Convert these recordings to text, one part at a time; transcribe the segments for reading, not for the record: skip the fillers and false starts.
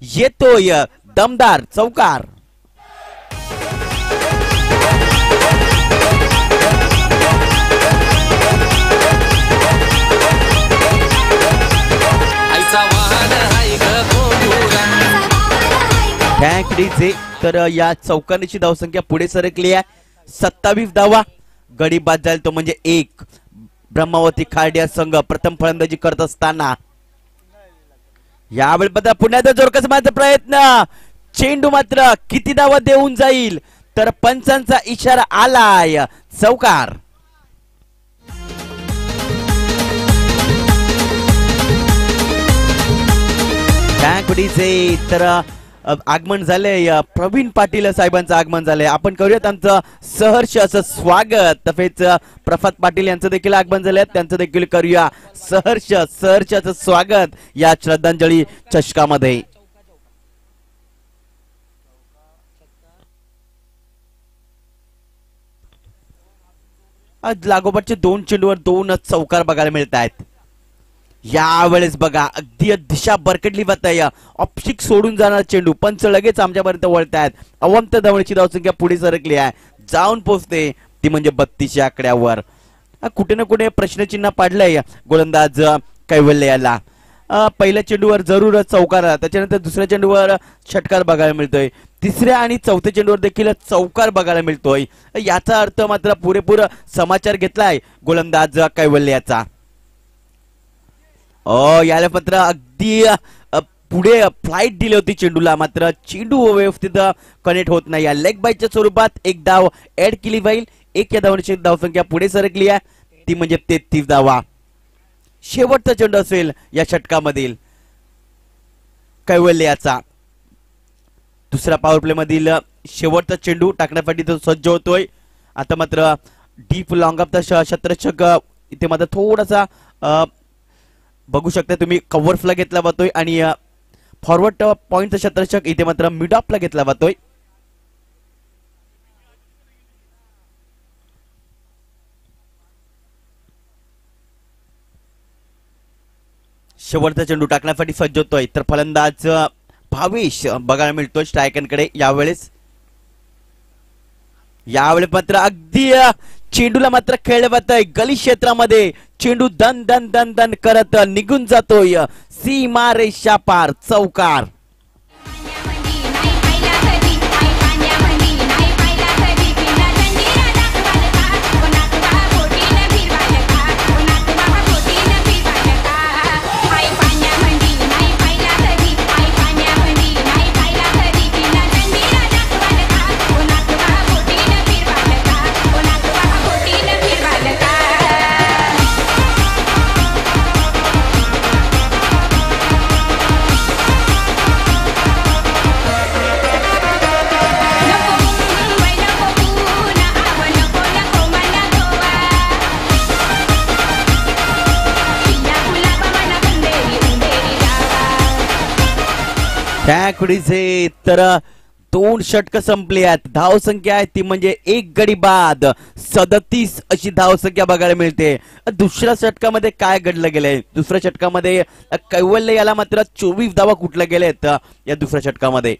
येतोय दमदार चौकार. टँकडीचे तर या चौकाराची धावसंख्या पुढे सरकली आहे. 27 धावा. गडी बाद झाला तो म्हणजे 1. ब्रह्मावती खारडिया संघ प्रथम फलंदाजी करत असताना यावेळी बघा पुण्याचा जोरकस मारण्याचा प्रयत्न. चेंडू मात्र किती धावा देऊन जाईल तर पंचांचा इशारा आलाय. चौकार. टँकडीचे तर आगमन झाले. प्रवीण पाटील साहेबांचं आगमन झालंय. आपण करूयात आमचं सहर्ष असं स्वागत. तसेच प्रफात पाटील यांचं देखील आगमन झालंय. त्यांचं देखील करूया सहर्ष असं स्वागत या श्रद्धांजली चषकामध्ये. आज लागोपाठचे 2 चेंडूवर 2च चौकार बघायला मिळत आहेत. यावेळेस बघा अगदी दिशा बरकटली जाते. ऑप्शिक सोडून जाणार चेंडू. पंच लगेच आमच्यापर्यंत वळतायत. अवंत धावण्याची धावसंख्या पुढे सरकली आहे. जाऊन पोहोचते ती म्हणजे 32 आकड्यावर. कुठे ना कुठे प्रश्नचिन्ह पाडलंय गोलंदाज कैवल्य याला. पहिल्या चेंडूवर जरूर चौकार आला. त्याच्यानंतर दुसऱ्या चेंडूवर षटकार बघायला मिळतोय. तिसऱ्या आणि चौथ्या चेंडूवर देखील चौकार बघायला मिळतोय. याचा अर्थ मात्र पुरेपूर समाचार घेतलाय गोलंदाज कैवल्याचा. याला मात्र अगदी पुढे फ्लाइट दिली होती चेंडूला. मात्र चेंडू व्यवस्थित कनेक्ट होत नाही. लेग बाईच्या स्वरूपात 1 धाव ऍड केली जाईल. 1 या धावांची धावसंख्या पुढे सरकली आहे. ती म्हणजे 33 धावा. शेवटचा चेंडू असेल या षटकामधील कैवल्याचा. दुसरा पॉवर प्ले मधील शेवटचा चेंडू टाकण्यासाठी तो सज्ज होतोय. आता मात्र डीप लॉंग ऑफ द शतरक्षक इथे मात्र थोडासा बघू शकता तुम्ही कव्हर फ्लॅग घेतला जातोय आणि फॉरवर्ड पॉइंटचा शतरक्षक इथे मात्र मिड ऑफला घेतला जातोय. शेवटचा चेंडू टाकण्यासाठी सज्ज होतोय. तर फलंदाज भावेश बघायला मिळतोय स्ट्रायकरकडे यावेळेस. यावेळेस मात्र अगदी चेंडूला मात्र खेळलं जातंय. गली क्षेत्रामध्ये चेंडू दन दन दन दन करत निघून जातोय सीमा रेषा पार. चौकार. टँकडीचे तर 2 षटक संपली आहेत. धावसंख्या आहे ती म्हणजे 1 गडी बाद. 37 अशी धावसंख्या बघायला मिळते. दुसऱ्या षटकामध्ये काय घडलं गेलंय? दुसऱ्या षटकामध्ये कैवल्य याला मात्र 24 धावा कुठल्या गेलेत या दुसऱ्या षटकामध्ये.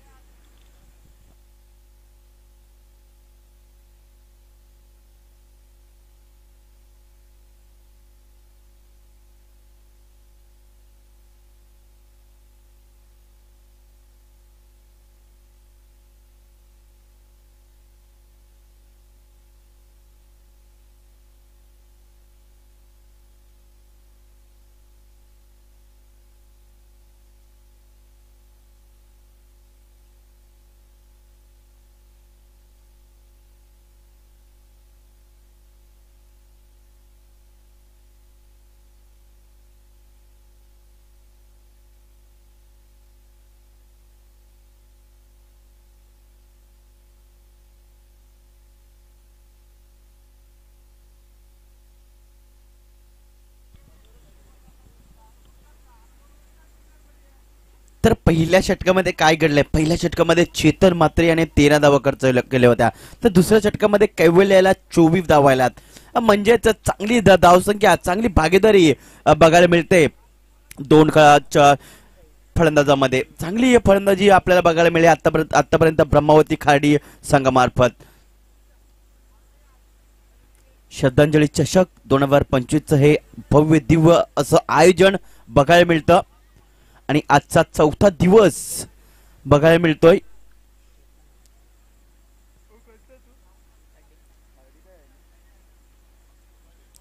तर पहिल्या षटकामध्ये काय घडलंय? पहिल्या षटकामध्ये चेतन मात्रे याने 13 धावा खर्च केल्या होत्या. तर दुसऱ्या षटकामध्ये कैवल्य याला 24 धावा आल्यात. म्हणजेच चांगली धावसंख्या, चांगली भागीदारी बघायला मिळते. 2 फलंदाजामध्ये चांगली फलंदाजी आपल्याला बघायला मिळेल आतापर्यंत ब्रह्मावती खाडी संघामार्फत. श्रद्धांजली चषक 2025 हे भव्य दिव्य असं आयोजन बघायला मिळतं आणि आजचा चौथा दिवस बघायला मिळतोय.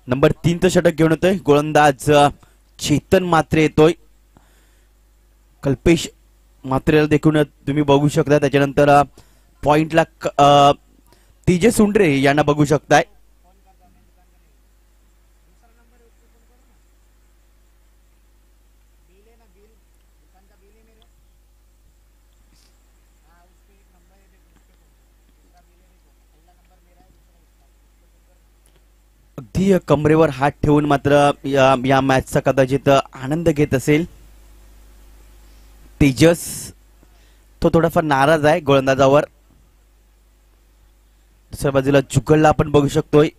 नंबर 3चं षटक घेऊन येतोय गोलंदाज चेतन म्हात्रे येतोय. कल्पेश म्हात्रेला देखील तुम्ही बघू शकता. त्याच्यानंतर पॉइंटला तेजस उंडरे यांना बघू शकताय. अगदी कमरेवर हात ठेवून मात्र या मॅचचा कदाचित आनंद घेत असेल तेजस. तो थोडाफार नाराज आहे गोलंदाजावर. दुसऱ्या बाजूला जुगलला आपण बघू शकतोय.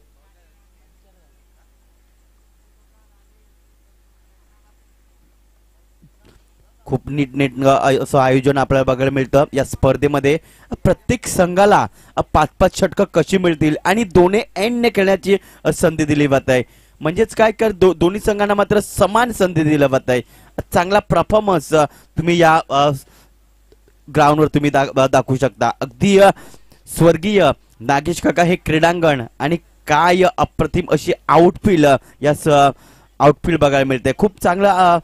खूप नीट असं आयोजन आपल्याला बघायला मिळतं या स्पर्धेमध्ये. प्रत्येक संघाला 5-5 षटकं कशी मिळतील आणि दोन्ही एंडने खेळण्याची संधी दिली जात आहे. म्हणजेच काय कर दोन्ही संघांना मात्र समान संधी दिली जात आहे. चांगला परफॉर्मन्स तुम्ही या ग्राउंडवर तुम्ही दाखवू शकता. अगदी स्वर्गीय नागेश काका हे क्रीडांगण आणि काय अप्रतिम अशी आउटफील्ड आउटफील्ड बघायला मिळते. खूप चांगला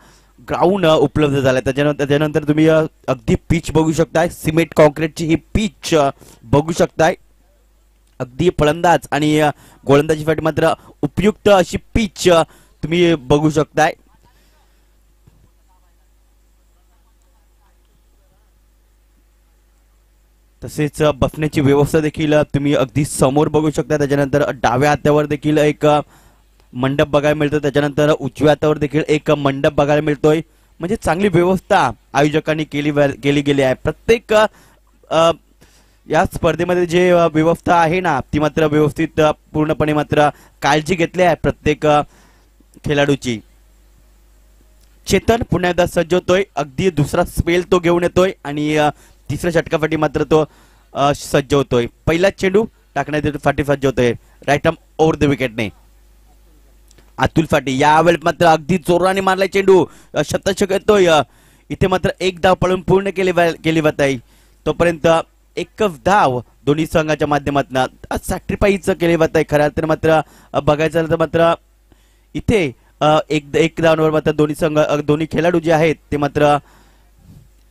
ग्राउंड उपलब्ध झालाय. त्याच्यानंतर तुम्ही अगदी पिच बघू शकताय. सिमेंट कॉन्क्रीटची ही पिच बघू शकताय. अगदी फलंदाज आणि गोलंदाजीसाठी मात्र उपयुक्त अशी पिच तुम्ही बघू शकताय. तसेच बसण्याची व्यवस्था देखील तुम्ही अगदी समोर बघू शकता. त्याच्यानंतर डाव्या हातावर देखील एक मंडप बघायला मिळतो. त्याच्यानंतर उजव्या हातावर देखील एक मंडप बघायला मिळतोय. म्हणजे चांगली व्यवस्था आयोजकांनी केली गेली आहे. प्रत्येक या स्पर्धेमध्ये जे व्यवस्था आहे ना ती मात्र व्यवस्थित पूर्णपणे मात्र काळजी घेतली आहे प्रत्येक खेळाडूची. चेतन पुन्हा एकदा सज्ज होतोय. अगदी दुसरा स्पेल तो घेऊन येतोय आणि तिसऱ्या षटकासाठी मात्र तो सज्ज होतोय. पहिला चेंडू टाकण्यासाठी सज्ज होतोय राईट आर्म ओव्हर द विकेटने. अतुल फाटी यावेळी मात्र अगदी जोराने मारलाय चेंडू. शतक येतोय. इथे मात्र एक धाव पळून पूर्ण केली जात आहे. तोपर्यंत एकच धाव दोन्ही संघाच्या माध्यमातून सॅक्रिफाईस केली जात आहे. खऱ्या तर मात्र बघायचं झालं तर मात्र इथे एक धावांवर मात्र दोन्ही खेळाडू जे आहेत ते मात्र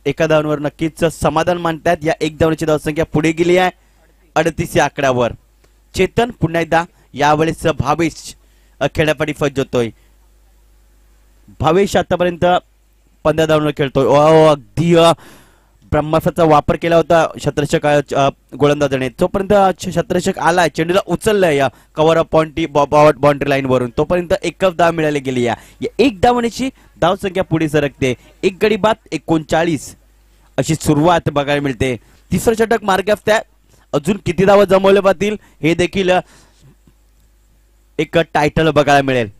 एका धावांवर नक्कीच समाधान मानतात. या एक धावण्याची धावसंख्या पुढे गेली आहे 38 या आकड्यावर. चेतन पुन्हा एकदा यावेळेस भावेश खेळण्यासाठी सज्ज होतोय. भावेश आतापर्यंत 15 धावांवर खेळतोय. अगदी ब्रह्मास्त्राचा वापर केला होता शतरक्षक गोलंदाजाने. तोपर्यंत शतरक्षक आलाय चेंडूला उचललाय कव्हर अप बाउंड्री लाईन वरून. तोपर्यंत एकच धाव मिळाली गेली आहे. एक धावण्याची धावसंख्या पुढे सरकते. एक गडी बाद 39 अशी सुरुवात बघायला मिळते. तिसरं षटक मार्गात अजून किती धावा जमवल्या जातील हे देखील एक टायटल बघायला मिळेल.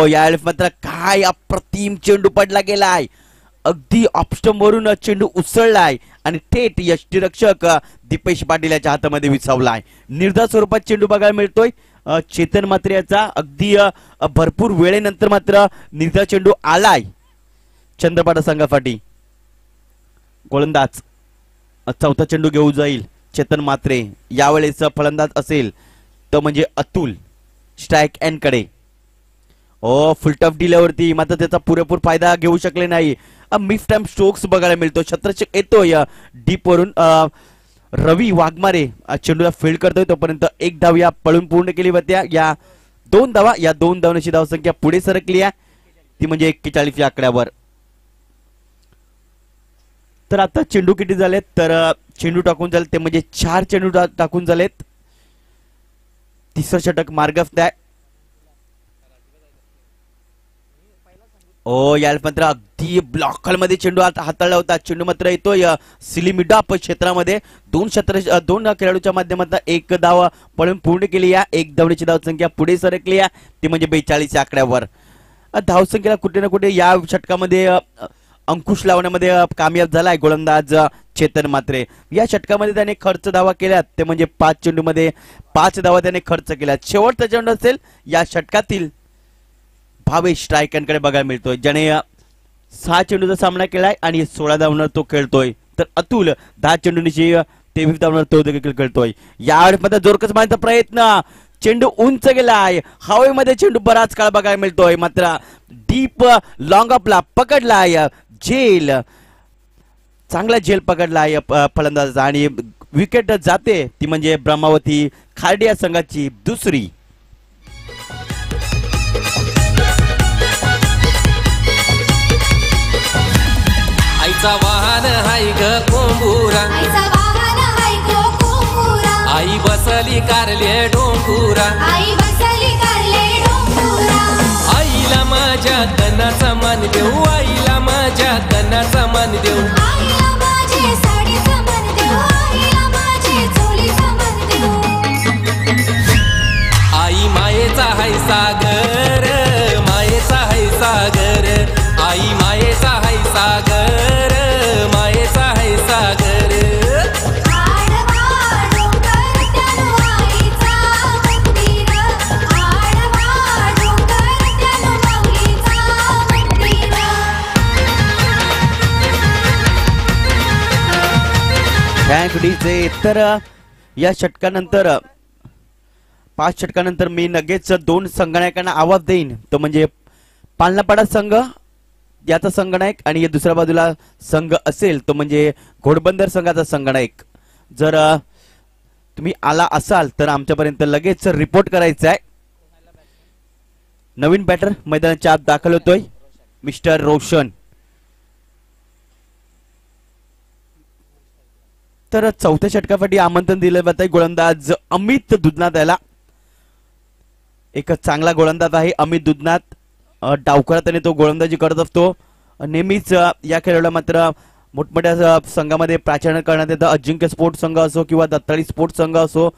यावेळेस मात्र काय अप्रतिम चेंडू पडला गेलाय. अगदी ऑफस्टंप वरून चेंडू उसळलाय आणि थेट यष्टीरक्षक दीपेश पाटील याच्या हातामध्ये विसावलाय. निर्धार स्वरूपात चेंडू बघायला मिळतोय चेतन म्हात्रे याचा. अगदी भरपूर वेळेनंतर मात्र निर्धार चेंडू आलाय चंद्रपाडा संघासाठी. गोलंदाज चौथा चेंडू घेऊन जाईल चेतन म्हात्रे. यावेळेस फलंदाज असेल तो म्हणजे अतुल स्ट्राइक एंड कडे. फुल टफ दिल्यावरती मात्र त्याचा पुरेपूर फायदा घेऊ शकले नाही. मिस टाइम स्ट्रोक्स बघायला मिळतो. शतरक्षक येतोय डीप वरून. रवी वाघमारे चेंडूला फील्ड करतोय. तोपर्यंत एक धाव या पळून पूर्ण केली होत्या. या दोन धावण्याची धावसंख्या पुढे सरकली आहे ती म्हणजे 41 या आकड्यावर. तर आता चेंडू किती झालेत तर चेंडू टाकून झाले ते म्हणजे 4 चेंडू टाकून झालेत. तिसरं षटक मार्गात आहे. याला मात्र अगदी ब्लॉकर मध्ये चेंडू हाताळला होता. चेंडू मात्र येतोय सिलिमिडॉप क्षेत्रामध्ये. दोन खेळाडूच्या माध्यमातून एक धाव पळून पूर्ण केली. या एक धावण्याची धावसंख्या पुढे सरकली आहे ती म्हणजे 42 या आकड्यावर. धावसंख्येला कुठे ना कुठे या षटकामध्ये अंकुश लावण्यामध्ये कामयाब झालाय गोलंदाज चेतन मात्रे। या षटकामध्ये त्याने खर्च धावा केल्यात, ते म्हणजे 5 चेंडूमध्ये 5 धावा त्याने खर्च केल्यात। शेवटचा चेंडू असेल या षटकातील भावेश रायकरकडे बघायला मिळतोय, ज्याने 6 चेंडूचा सामना केलाय आणि 16 धावांवर तो खेळतोय। तर अतुल 10 चेंडूंची 23 धावांवर तो देखील खेळतोय। यावेळेस मात्र जोरकस मारण्याचा प्रयत्न, चेंडू उंच गेलाय, हवेमध्ये चेंडू बराच काळ बघायला मिळतोय, मात्र डीप लॉंग अपला पकडलाय झेल, चांगला झेल पकडलाय फलंदाजाचा आणि विकेट जाते, ती म्हणजे ब्रह्मावती खार्डिया संघाची दुसरी। आईचा वाहन हाय ग कोंबुरा, आईचा वाहन हाय गो कोंबुरा, आई बसली कारले डोंगुरा, आई बसली कारले डोंगुरा, आईला माझ्या कणाचा मान देऊ, आईला माझ्या कणाचा मान देऊ, आईला माझे साडीचा मान देऊ, आईला माझे चोळीचा मान देऊ, आई मायेचा हाय सागर, मायेचा हाय सागर, आई मायेचा हाय सागर, मायेचा हाय सागर, आडवा डोंगर त्यानु आईचा मंदिर, आडवा डोंगर त्यानु माऊलीचा मंदिर। Thank DJ. तर या षटकानंतर 5 षटकानंतर मी लगेच 2 संगणकांना आवाज देईन, तो म्हणजे पालनापाडा संघ याचा संगणक आणि या दुसऱ्या बाजूला संघ असेल तो म्हणजे घोडबंदर संघाचा संगणक। जर तुम्ही आला असाल तर आमच्यापर्यंत लगेच रिपोर्ट करायचा आहे। नवीन बॅटर मैदानाच्या आत दाखल होतोय मिस्टर रोशन। तर चौथ्या षटकासाठी आमंत्रण दिलं जात आहे गोलंदाज अमित दुधनाथ याला। एक चांगला गोलंदाज आहे अमित दुधनाथ, डावखुराने तो गोलंदाजी करत असतो नेहमीच। या खेळाडूला मात्र मोठमोठ्या संघामध्ये प्राचार्य करण्यात येतं, अजिंक्य स्पोर्ट्स संघ असो किंवा दत्ताळी स्पोर्ट्स संघ असो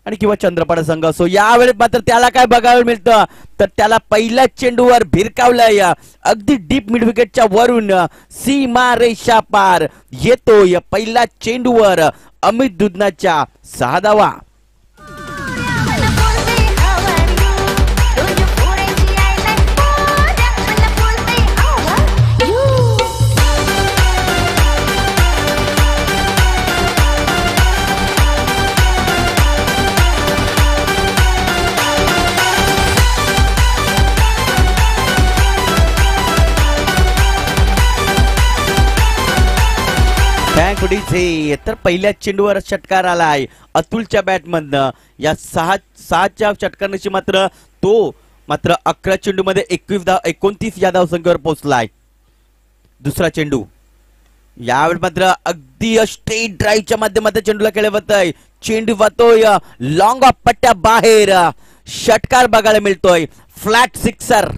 आणि किंवा चंद्रपाडा संघ असो। यावेळेस मात्र त्याला काय बघायला मिळतं तर त्याला पहिल्या चेंडूवर भिरकावलंय, अगदी डीप मिड विकेटच्या वरून सीमा रेषा पार येतोय पहिल्या चेंडूवर अमित दुधनाच्या 6 धावा। तर पहिल्या चेंडूवर षटकार आलाय अतुलच्या बॅटमधनं। या 6च्या षटकारांची मात्र तो 11 चेंडूमध्ये 29 या धावसंख्येवर पोहोचलाय। दुसरा चेंडू यावेळी मात्र अगदी स्ट्रेट ड्राईव्हच्या माध्यमातून चेंडूला खेळले जातोय, चेंडू वाहतोय लॉंग ऑफ पट्ट्या बाहेर, षटकार बघायला मिळतोय फ्लॅट सिक्सर।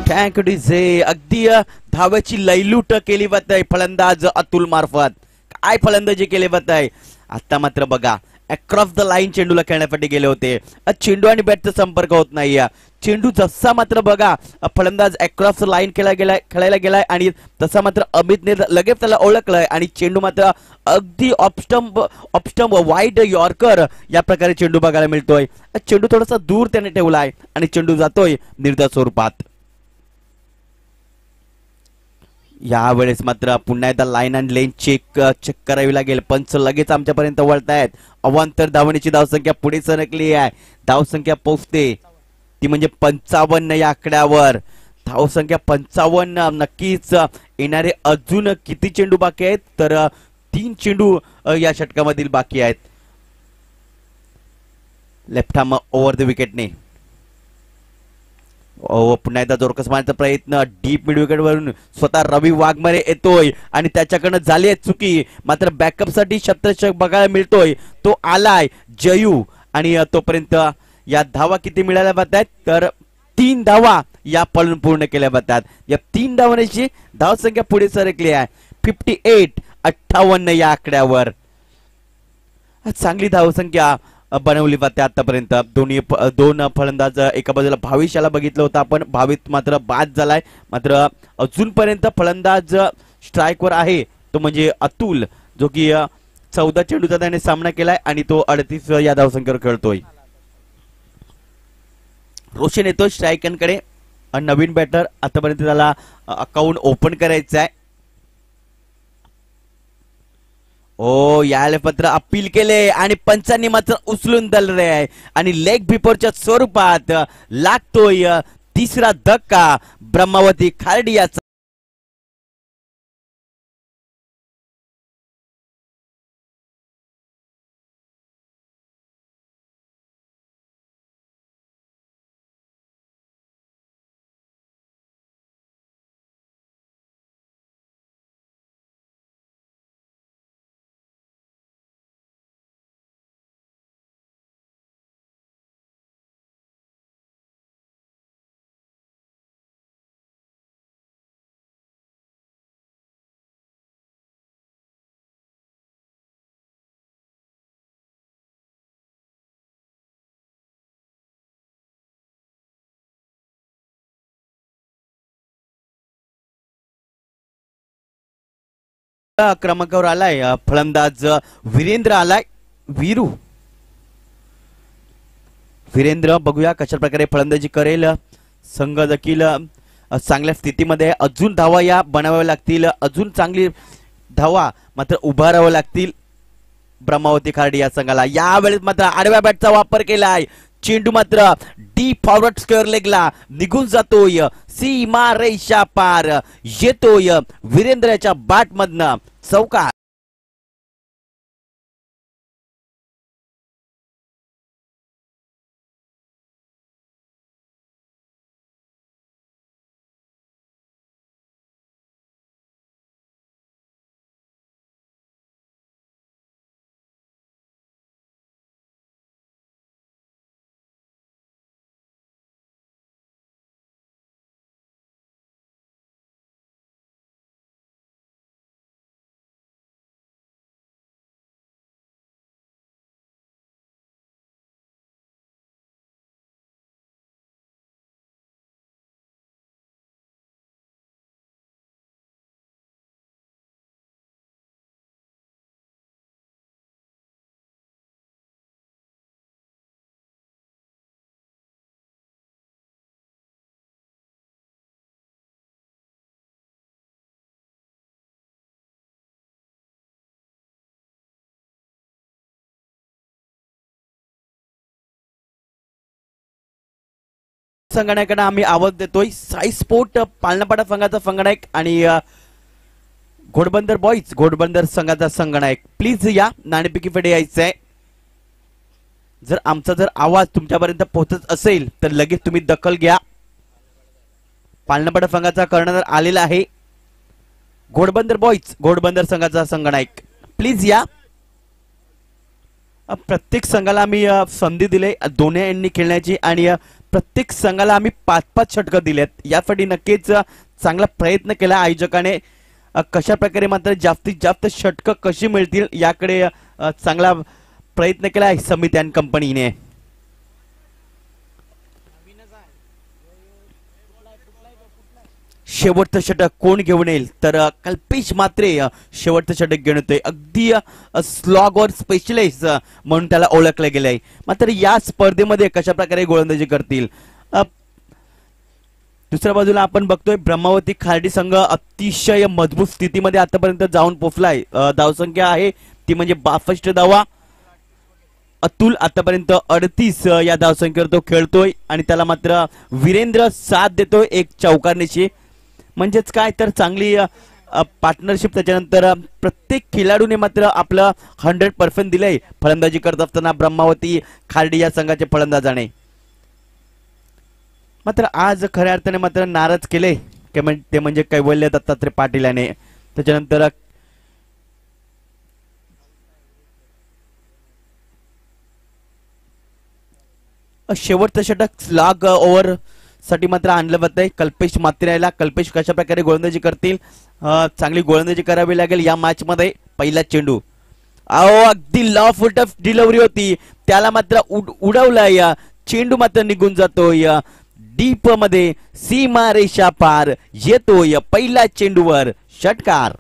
Thank DJ. अगदी धावेची लयलूट केली जात आहे फलंदाज अतुल मार्फत, काय फलंदाजी केली जात आहे। आता मात्र बघा अक्रॉस द लाईन चेंडूला खेळण्यासाठी गेले होते, चेंडू आणि बॅटचा संपर्क होत नाही, चेंडू जसा मात्र बघा फलंदाज अक्रॉस लाईन खेळायला गेलाय आणि तसा मात्र अमितने लगेच त्याला ओळखलंय आणि चेंडू मात्र अगदी ऑफस्टंप वाईड यॉर्कर या प्रकारे चेंडू बघायला मिळतोय। चेंडू थोडासा दूर त्याने ठेवलाय आणि चेंडू जातोय निर्धाव स्वरूपात। यावेळेस मात्र पुन्हा एकदा लाईन अँड लेन चेक करावी लागेल, पंच लगेच आमच्यापर्यंत वळतायत। अवांतर धावण्याची धावसंख्या पुढे सरकली आहे, धावसंख्या पोहोचते ती म्हणजे 55 या आकड्यावर। धावसंख्या 55, नक्कीच येणारे अजून किती चेंडू बाकी आहेत तर 3 चेंडू या षटकामधील बाकी आहेत। लेफ्ट आर्म ओव्हर द विकेटने पुन्हा एकदा जोरकस मारण्याचा प्रयत्न, डीप मिड विकेट वरून स्वतः रवी वाघमारे येतोय आणि त्याच्याकडनं झाली आहे चुकी, मात्र बॅकअप साठी शतक बघायला मिळतोय, तो आलाय जयू आणि तोपर्यंत या धावा किती मिळाल्या जातात तर 3 धावा या पळून पूर्ण केल्या जातात। या 3 धावांची धावसंख्या पुढे सरकली आहे 58 58 या आकड्यावर. चांगली धावसंख्या बनवली जाते आतापर्यंत. दोन फलंदाज एका बाजूला भावेश याला बघितलं होतं आपण, भावित मात्र बाद झालाय. मात्र अजूनपर्यंत फलंदाज स्ट्राईकवर आहे तो म्हणजे अतुल, जो की 14 चेंडूचा त्याने सामना केलाय आणि तो 38 या धावसंख्येवर खेळतोय. रोशन येतोय स्ट्रायकरकडे, नवीन बॅटर. आतापर्यंत त्याला अकाउंट ओपन करायचं आहे. ओ यायला पत्र अपील केले आणि पंचांनी मात्र उचलून धरले आहे आणि लेग बिफोरच्या स्वरूपात लागतोय तिसरा धक्का ब्रह्मावती खार्डियाचा. क्रमांकावर आलाय फलंदाज वीरेंद्र आलाय. वीरेंद्र बघूया कशा प्रकारे फलंदाजी करेल. संघ देखील चांगल्या स्थितीमध्ये. अजून धावा या बनाव्या लागतील, अजून चांगली धावा मात्र उभाराव्या लागतील ब्रह्मावती खार्डी या संघाला. यावेळेस मात्र आडव्या बॅटचा वापर केलाय. चेंडू मात्र डीप फॉरवर्ड स्क्वेअर लेगला निघून जातोय. सीमा रेषा पार येतोय वीरेंद्रच्या बॅट मधनं चौकार. संगणकांना आम्ही आवाज देतोय. साई स्पोर्ट पालनापाडा संघाचा संगणक आणि घोडबंदर बॉईज घोडबंदर संघाचा संगणक प्लीज या नाणेफेकीकडे यायचंय. जर आमचा आवाज तुमच्यापर्यंत पोहोचत असेल तर लगेच तुम्ही दखल घ्या. पालनापाडा संघाचा कर्णधार आलेला आहे. घोडबंदर बॉईज घोडबंदर संघाचा संगणक प्लीज या. प्रत्येक संघाला आम्ही संधी दिले दोन्ही यांनी खेळण्याची आणि प्रत्येक संघाला आम्ही 5-5 षटकं दिलेत. यासाठी नक्कीच चांगला प्रयत्न केला आयोजकाने. कशा प्रकारे मात्र जास्तीत जास्त षटकं कशी मिळतील याकडे चांगला प्रयत्न केला आहे समिती आणि कंपनीने. शेवटचं षटक कोण घेऊन येईल तर कल्पेश मात्रे शेवटचं षटक घेऊन येतोय. अगदी स्लॉगवर स्पेशलिस्ट म्हणून त्याला ओळखले गेले आहे. मात्र या स्पर्धेमध्ये कशा प्रकारे गोलंदाजी करतील. दुसऱ्या बाजूला आपण बघतोय ब्रह्मावती खार्डी संघ अतिशय मजबूत स्थितीमध्ये आतापर्यंत जाऊन पोहोचलाय. धावसंख्या आहे ती म्हणजे 62 धावा. अतुल आतापर्यंत 38 या धावसंख्येवर तो खेळतोय आणि त्याला मात्र वीरेंद्र साथ देतोय एक चौकारनीशी. म्हणजेच काय तर चांगली पार्टनरशिप. त्याच्यानंतर प्रत्येक खेळाडूने मात्र आपलं 100% दिलंय फलंदाजी करत असताना ब्रह्मावती खार्डी या संघाचे फलंदाजाने. मात्र आज खऱ्या अर्थाने मात्र नाराज केले ते म्हणजे कैवल्य दत्तात्रय पाटील याने. त्याच्यानंतर शेवटचं षटक स्लॉग ओव्हर साठी मात्र आणलं जातंय कल्पेश मात्रेला. कल्पेश कशा प्रकारे गोलंदाजी करतील, चांगली गोलंदाजी करावी लागेल या मॅच मध्ये. पहिला चेंडू अगदी लॉ फुट ऑफ डिलिव्हरी होती, त्याला मात्र उडवलाय, चेंडू मात्र निघून जातोय डीप मध्ये, सीमा रेषा पार येतोय. पहिल्या चेंडूवर षटकार.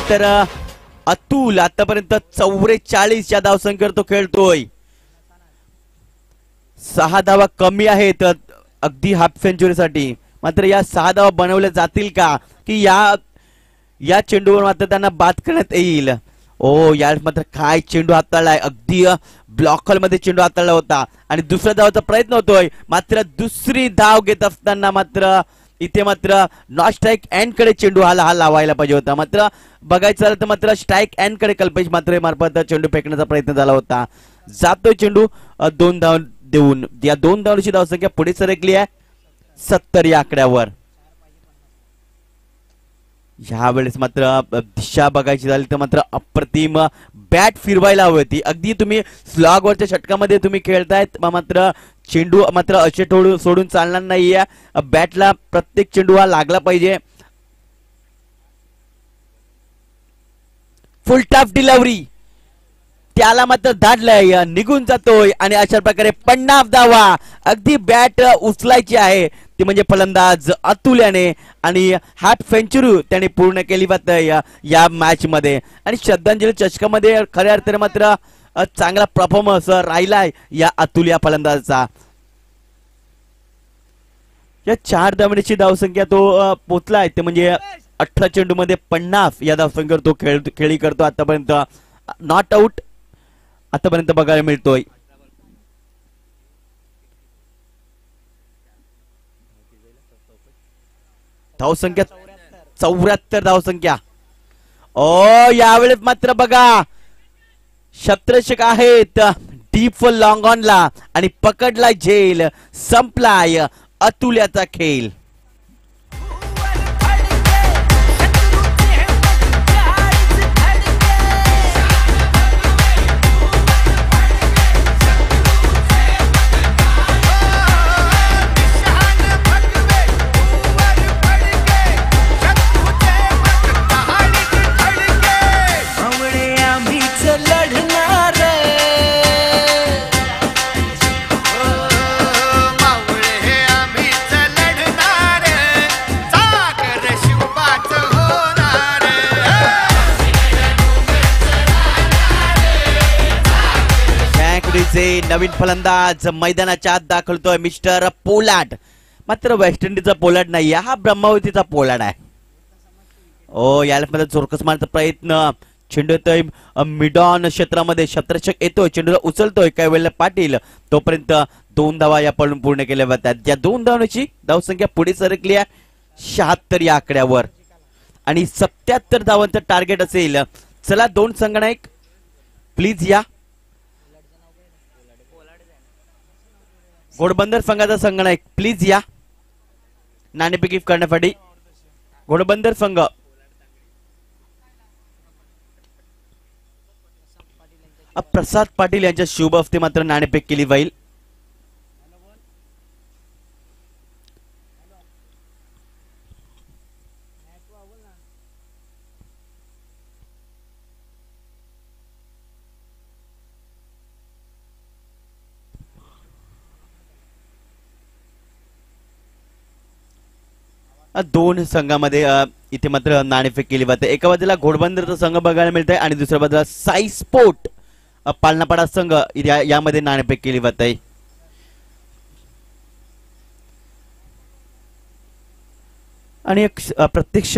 तर अतुल आतापर्यंत 44 या धावसंख्येवर तो खेळतोय. 6 धावा कमी आहेत अगदी हाफ सेंचुरीसाठी. मात्र या 6 धावा बनवल्या जातील का, की या चेंडूवर मात्र त्यांना बाद करण्यात येईल. ओ यार मात्र काय चेंडू हाताळलाय, अगदी ब्लॉक हॉल मध्ये चेंडू हाताळला होता आणि दुसऱ्या धावाचा प्रयत्न होतोय. मात्र दुसरी धाव घेत असताना मात्र इथे मात्र नॉट स्ट्राईक एंड कडे चेंडू हा लावायला पाहिजे होता. मात्र बघायचं झालं तर मात्र स्ट्राईक एंड कडे कल्पेश मात्रे मार्फत चेंडू फेकण्याचा प्रयत्न झाला होता. जातोय चेंडू 2 धाव देऊन. या 2 धावांची धावसंख्या पुढे सरकली आहे 70 या आकड्यावर. ह्या वेळेस मात्र दिशा बघायची झाली तर मात्र अप्रतिम बॅट फिरवायला हवी होती. अगदी तुम्ही स्लॉगवरच्या षटकामध्ये तुम्ही खेळतायत, मात्र चेंडू मात्र असे सोडून चालणार नाहीये. बॅटला प्रत्येक चेंडू हा लागला पाहिजे. फुल टॉप डिलिव्हरी, त्याला मात्र धाडलंय, निघून जातोय आणि अशा प्रकारे 50 धावा अगदी बॅट उचलायची आहे ती म्हणजे फलंदाज अतुल याने, आणि हाफ सेंचुरी त्याने पूर्ण केली या मॅच मध्ये. आणि श्रद्धांजली चषकामध्ये खऱ्या अर्थाने मात्र चांगला परफॉर्मन्स राहिलाय या अतुल या फलंदाजाचा. या 4 धावण्याची धावसंख्या तो पोचलाय, ते म्हणजे 18 चेंडू मध्ये 50 या धावसंख्येवर तो खेळी करतो आतापर्यंत. नॉट आउट आतापर्यंत बघायला मिळतोय. धावसंख्या 74 धावसंख्या. ओ यावेळेस मात्र बघा क्षेत्ररक्षक आहेत डीप लॉंग ऑनला आणि पकडला झेल, संपलाय अतुल्याचा खेळ. नवीन फलंदाज मैदानाच्या आत दाखलतोय मिस्टर पोलार्ड. मात्र वेस्ट इंडिजचा पोलार्ड नाही, हा ब्रह्मावतीचा पोलार्ड आहे. ओ याला मध्ये जोरकस मारण्याचा प्रयत्न, चेंडू येतोय मिडॉन क्षेत्रामध्ये, क्षेत्ररक्षक येतोय, चेंडूला उचलतोय काही वेळेला पाटील. तोपर्यंत 2 धावा या पळून पूर्ण केल्या जातात. या 2 धावांची धावसंख्या पुढे सरकली आहे 76 या आकड्यावर आणि 77 धावांचं टार्गेट असेल. चला 2 संघनायक प्लीज या. घोडबंदर संघाचा संघनायक प्लीज या नाणेफेक करण्यासाठी. घोडबंदर संघ प्रसाद पाटील यांच्या शुभ हस्ते मात्र नाणेफेक केली जाईल. दोन संघामध्ये इथे मात्र नाणेफेक केली जाते. एका बाजूला घोडबंदरचा संघ बघायला मिळत आहे आणि दुसऱ्या बाजूला साई स्पोर्ट पालनापाडा संघ यामध्ये नाणेफेक केली जात आहे. आणि एक प्रत्यक्ष